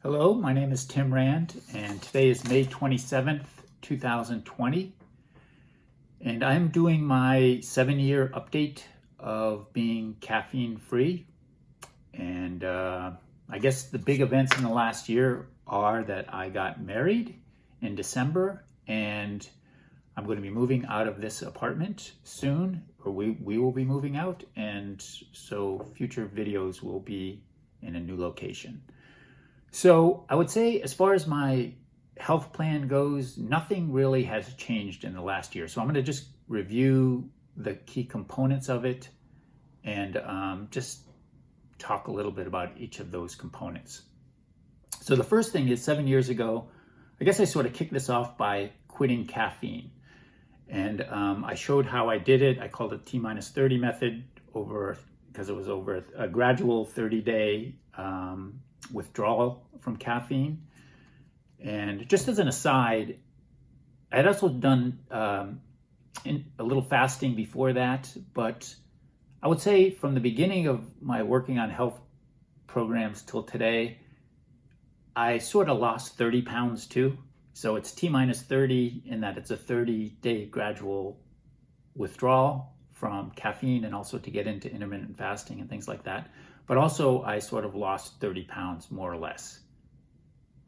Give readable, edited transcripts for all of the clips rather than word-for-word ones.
Hello, my name is Tim Rand, and today is May 27th, 2020, and I'm doing my 7-year update of being caffeine-free. And I guess the big events in the last year are that I got married in December, and I'm going to be moving out of this apartment soon, or we will be moving out, and so future videos will be in a new location. So I would say, as far as my health plan goes, nothing really has changed in the last year. So I'm going to just review the key components of it and just talk a little bit about each of those components. So the first thing is, 7 years ago, I guess I sort of kicked this off by quitting caffeine. And I showed how I did it. I called it T-30 method because it was over a gradual 30-day withdrawal from caffeine. And just as an aside, I had also done a little fasting before that, but I would say from the beginning of my working on health programs till today, I sort of lost 30 pounds too. So it's T-30 in that it's a 30-day gradual withdrawal from caffeine, and also to get into intermittent fasting and things like that. But also I sort of lost 30 pounds more or less,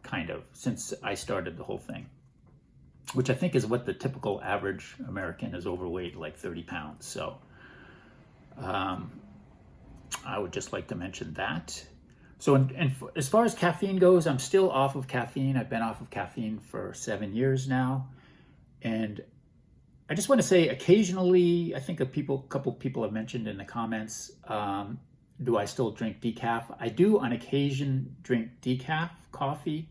kind of, since I started the whole thing, which I think is what the typical average American is overweight, like 30 pounds. So I would just like to mention that. So as far as caffeine goes, I'm still off of caffeine. I've been off of caffeine for 7 years now. And I just want to say, occasionally, I think a couple people have mentioned in the comments, do I still drink decaf? I do on occasion drink decaf coffee.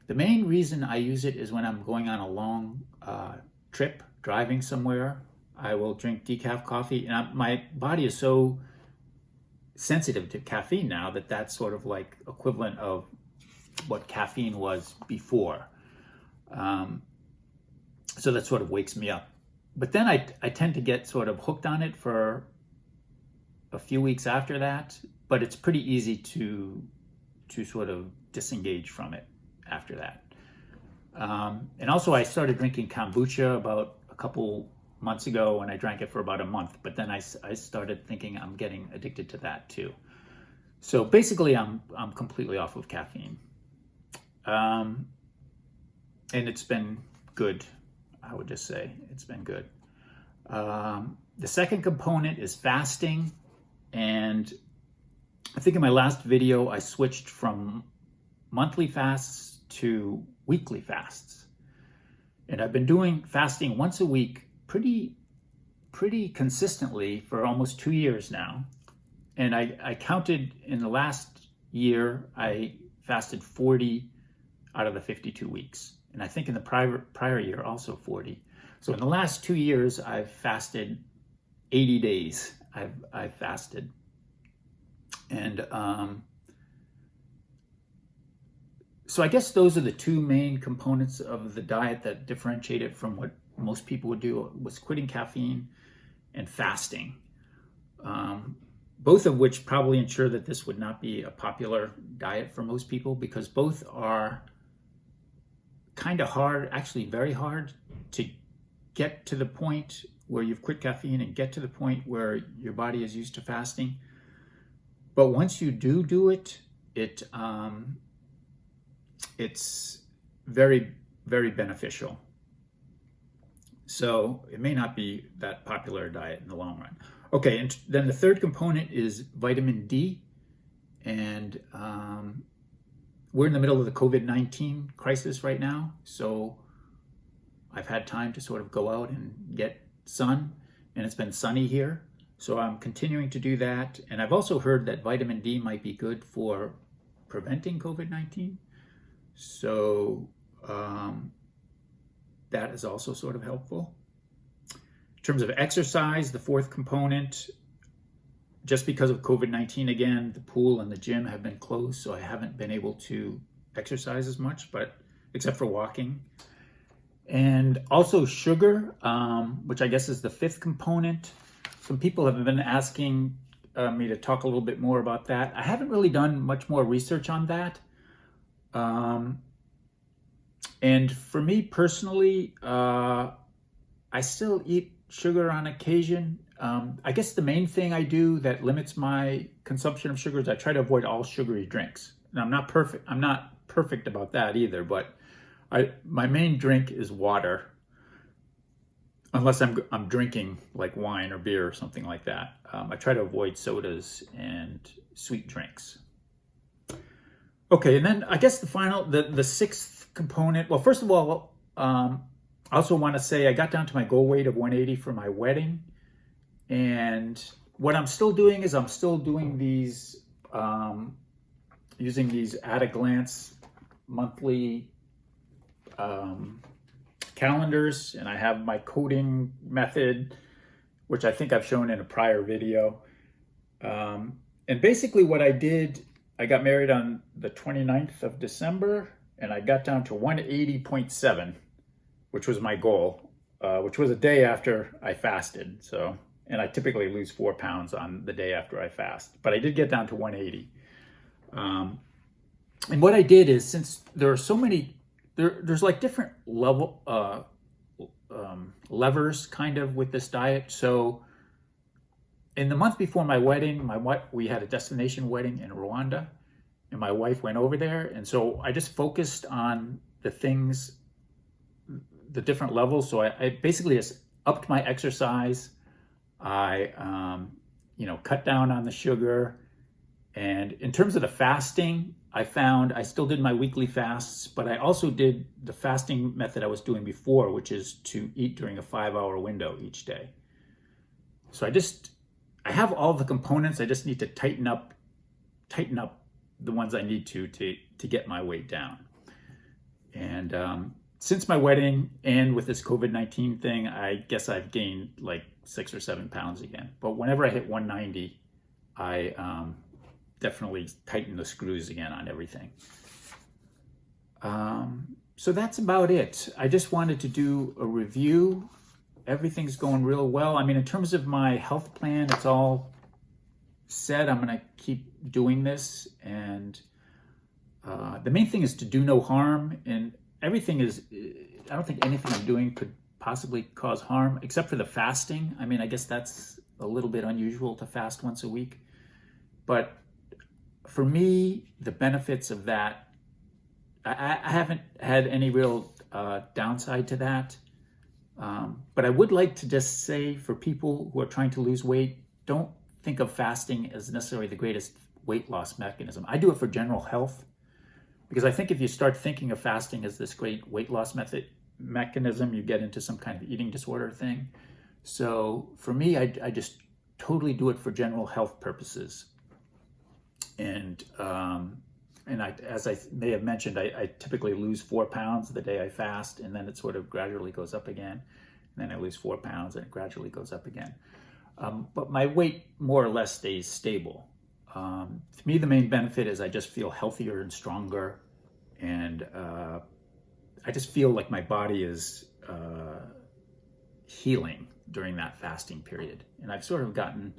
The main reason I use it is when I'm going on a long trip, driving somewhere, I will drink decaf coffee. And my body is so sensitive to caffeine now that that's sort of like equivalent of what caffeine was before. So that sort of wakes me up. But then I tend to get sort of hooked on it for a few weeks after that, but it's pretty easy to sort of disengage from it after that. And also I started drinking kombucha about a couple months ago, and I drank it for about a month, but then I started thinking I'm getting addicted to that too. So basically I'm completely off of caffeine. And it's been good. I would just say it's been good. The second component is fasting. And I think in my last video, I switched from monthly fasts to weekly fasts. And I've been doing fasting once a week pretty consistently for almost 2 years now. And I counted in the last year, I fasted 40 out of the 52 weeks. And I think in the prior year, also 40. So in the last 2 years, I've fasted 80 days. I've fasted. And so I guess those are the two main components of the diet that differentiate it from what most people would do, was quitting caffeine and fasting. Both of which probably ensure that this would not be a popular diet for most people, because both are kind of hard, actually very hard, to get to the point where you've quit caffeine and get to the point where your body is used to fasting. But once you do it, it's very, very beneficial. So it may not be that popular a diet in the long run. Okay, and then the third component is vitamin D. And we're in the middle of the COVID-19 crisis right now. So I've had time to sort of go out and get sun, and it's been sunny here. So I'm continuing to do that. And I've also heard that vitamin D might be good for preventing COVID-19. So that is also sort of helpful. In terms of exercise, the fourth component, just because of COVID-19 again, the pool and the gym have been closed, so I haven't been able to exercise as much, but except for walking. And also sugar, which I guess is the fifth component. Some people have been asking me to talk a little bit more about that. I haven't really done much more research on that, And for me personally, I still eat sugar on occasion. I guess the main thing I do that limits my consumption of sugar is I try to avoid all sugary drinks. And I'm not perfect about that either, but my main drink is water, unless I'm drinking like wine or beer or something like that. I try to avoid sodas and sweet drinks. Okay, and then I guess the sixth component. Well, first of all, I also want to say I got down to my goal weight of 180 for my wedding, and what I'm still doing is I'm still doing these, using these at a glance monthly calendars, and I have my coding method, which I think I've shown in a prior video. And basically what I did, I got married on the 29th of December, and I got down to 180.7, which was my goal, which was a day after I fasted. So, and I typically lose 4 pounds on the day after I fast, but I did get down to 180. And what I did is, since there are so many, there's like different levers kind of with this diet. So in the month before my wedding, we had a destination wedding in Rwanda, and my wife went over there. And so I just focused on the things, the different levels. So I basically just upped my exercise. I, cut down on the sugar. And in terms of the fasting, I found I still did my weekly fasts, but I also did the fasting method I was doing before, which is to eat during a 5-hour window each day. So I have all the components. I just need to tighten up the ones I need to get my weight down. And since my wedding and with this COVID-19 thing, I guess I've gained like 6 or 7 pounds again. But whenever I hit 190, I definitely tighten the screws again on everything. So that's about it. I just wanted to do a review. Everything's going real well. I mean, in terms of my health plan, it's all set. I'm going to keep doing this. And the main thing is to do no harm. And everything is, I don't think anything I'm doing could possibly cause harm, except for the fasting. I mean, I guess that's a little bit unusual to fast once a week. But for me, the benefits of that, I haven't had any real downside to that. But I would like to just say, for people who are trying to lose weight, don't think of fasting as necessarily the greatest weight loss mechanism. I do it for general health, because I think if you start thinking of fasting as this great weight loss mechanism, you get into some kind of eating disorder thing. So for me, I just totally do it for general health purposes. And as I may have mentioned, I typically lose 4 pounds the day I fast, and then it sort of gradually goes up again. And then I lose 4 pounds, and it gradually goes up again. But my weight more or less stays stable. To me, the main benefit is I just feel healthier and stronger, and I just feel like my body is healing during that fasting period. And I've sort of gotten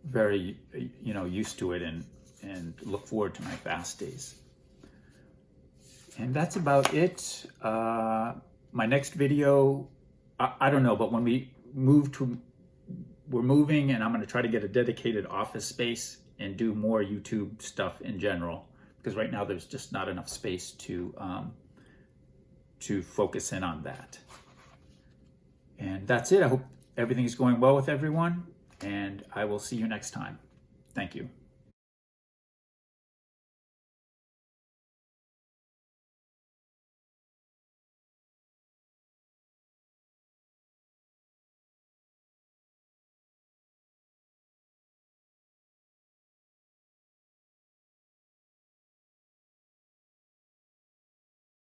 very, used to it and look forward to my fast days. And that's about it. My next video, I don't know, but when we're moving, and I'm going to try to get a dedicated office space and do more YouTube stuff in general, because right now there's just not enough space to focus in on that. And that's it. I hope everything's going well with everyone, and I will see you next time. Thank you.